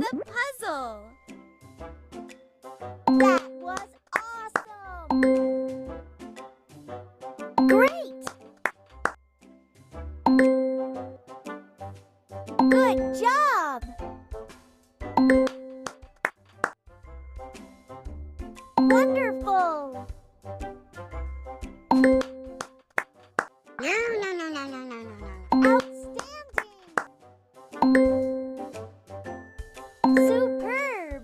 the puzzle! That was awesome! Great! Good job! Wonderful! Outstanding! Superb!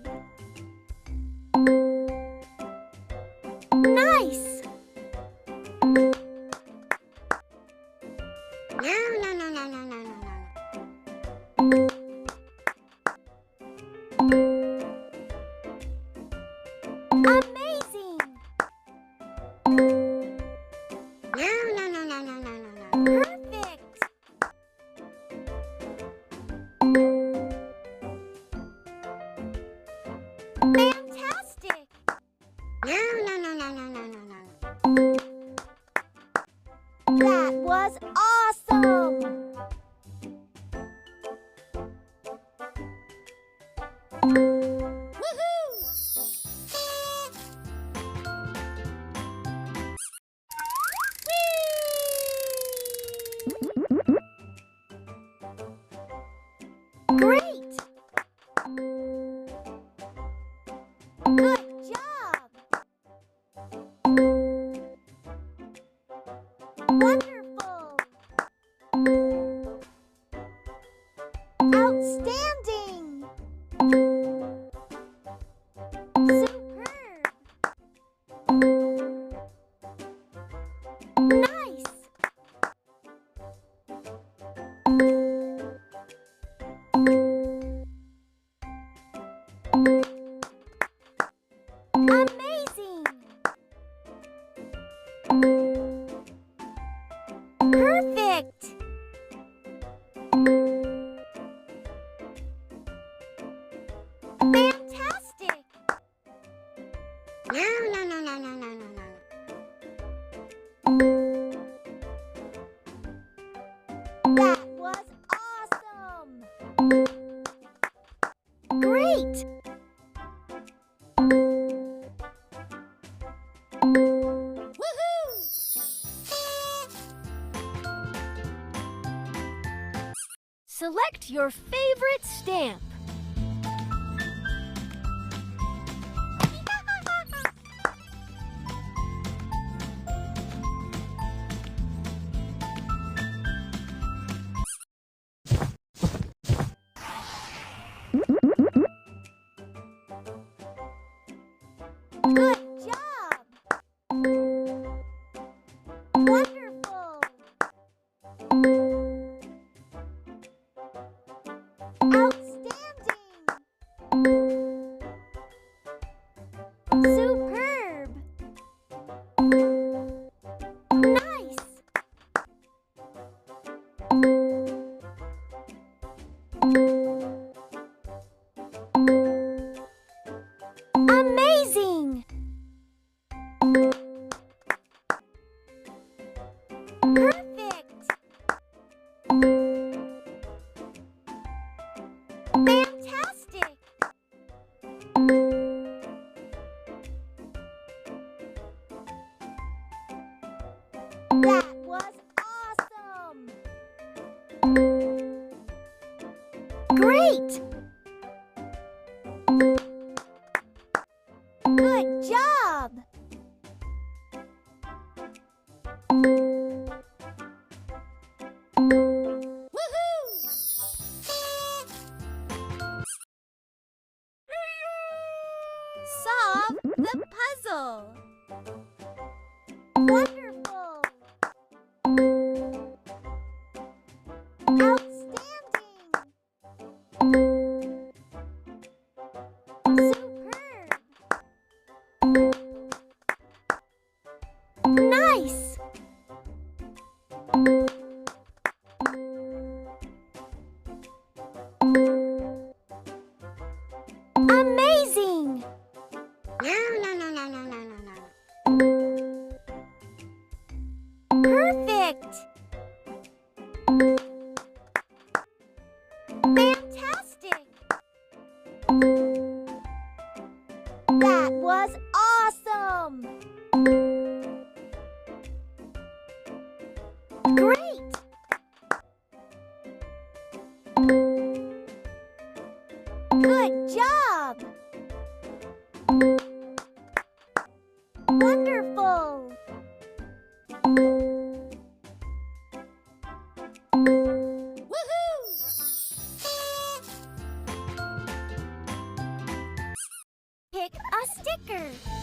Nice! Amazing! Perfect! Fantastic! That was awesome! Great! Good job! Wonderful! Outstanding! Superb! Nice! Amazing! Perfect! Fantastic! That was awesome! Great! Select your favorite stamp. Good job! Wonderful! Outstanding! Superb! Nice! Amazing! Perfect! Fantastic! That was awesome! Great! Good job! Solve the puzzle! Wonderful! Outstanding! Superb! Nice! Amazing! Perfect! Fantastic! Great! Good job! Wonderful! Woohoo! Pick a sticker.